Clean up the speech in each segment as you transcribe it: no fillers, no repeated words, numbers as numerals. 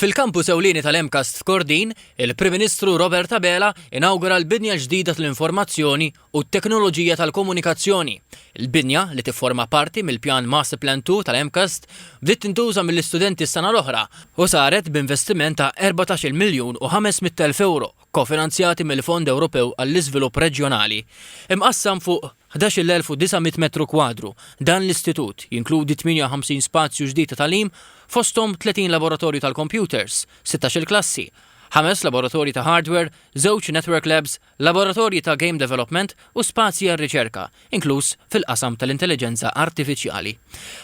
Fil-kampus ewlieni tal-MCAST f'Kordin, il-Prim Ministru Robert Abela inawgura l-binja ġdida tal-Informazzjoni u t-Teknoloġija tal-Komunikazzjoni. Il-binja li tifforma parti mill-pjan Master Plan 2 tal-MCAST bdiet tintuża mill-istudenti s-sena l-oħra u saret b'investiment ta' 14 miljun u 500,000 euro, kofinanzjati mill-Fond Ewropew għall-Iżvilupp Reġjonali. Imqassam fuq 11,900 metru kwadru, dan l-Istitut jinkludi 58 spazju ġdid ta' tagħlim fosthom 30 laboratorju tal-computers, 16 klassi, 5 laboratorji ta' hardware, 2 network labs, laboratorji ta' game development u spazji għar-riċerka, inkluż fil-qasam tal-intelligenza artifiċjali.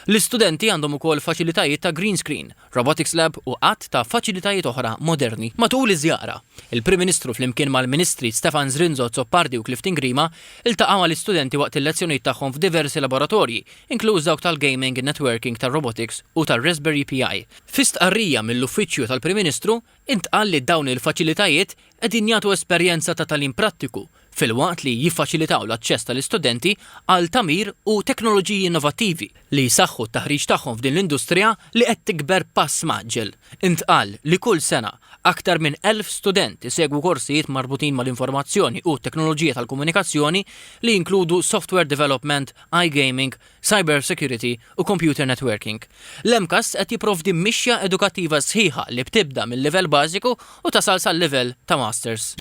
L-istudenti għandhom ukoll faċilitajiet ta' green screen, robotics lab u qatt ta' faċilitajiet oħra moderni. Matul iż-żjara, il-Prim Ministru flimkien mal-Ministri Stefan Zrinzo Zoppardi u Clifton Grima iltaqgħu mal-istudenti waqt il-lezzjonijiet tagħhom f'diversi laboratorji, inkluż dawk tal-gaming, networking, tar-robotics u tar-Raspberry Pi. Fi stqarrija mill-Uffiċċju tal-Prim Ministru intqal li dawn il-faċilitajiet qegħdin jagħtu esperjenza ta' tagħlim prattiku filwaqt li jiffaċilitaw l-aċċess tal-istudenti għal tamir u teknoloġiji innovattivi li jsaħħu t-taħriġ tagħhom f'din l-industrija li qed tikber pass maġġel. Intqal li kull sena aktar minn 1000 student isegwu korsijiet marbutin mal-informazzjoni u t-teknoloġija tal-komunikazzjoni li jinkludu software development, iGaming, cyber security u computer networking. L-MCAST qed jipprovdi mixja edukattiva sħiħa li btibda mill-livell bażiku u tasal sal-livell ta' masters.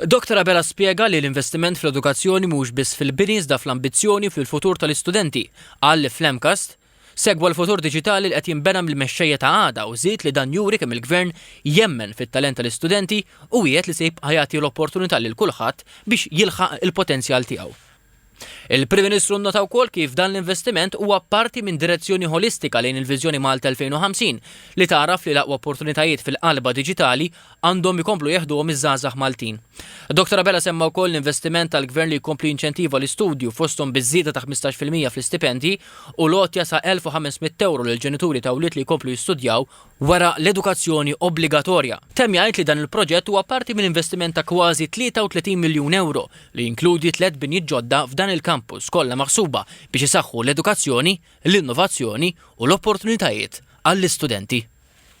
Dr. Abela spjega li l-investiment fl-edukazzjoni mhux biss fil-bini iżda fl-ambizzjoni fil-futur tal-istudenti, qal li fl-MCAST segwa l-futur diġitali li qed jinbena mill-mexxejja ta' għada u żied li dan juri kemm il-Gvern jemmen fit-talent tal-istudenti u qiegħed li se jibqa' jagħti l-opportunità lil kulħadd biex jilħaq il-potenzjal tiegħu. Il-Prim Ministru nnota wkoll kif dan l-investiment huwa parti minn direzzjoni holistika lejn il-Viżjoni Malta 2050 li taraf li l-aqwa opportunitajiet fil-qalba diġitali għandhom ikomplu jeħduhom iż-żgħażagħ Maltin. Dr. Abela semma wkoll l-investiment tal-Gvern li jkompli jinċentiva l-istudju fosthom biż-żieda ta' 15% fl-istipendji u lotja sa' 1,500 euro lil ġenituri ta' wlied li jkomplu jistudjaw wara l-edukazzjoni obbligatorja. Temm jgħid li dan il-proġett huwa parti minn investiment ta' kważi 33 miljun euro li jinkludi 3 binjiet ġodda f'dan il-kampus kollha maħsuba biex isaħħu l-edukazzjoni, l-innovazzjoni u l-opportunitajiet għall-istudenti.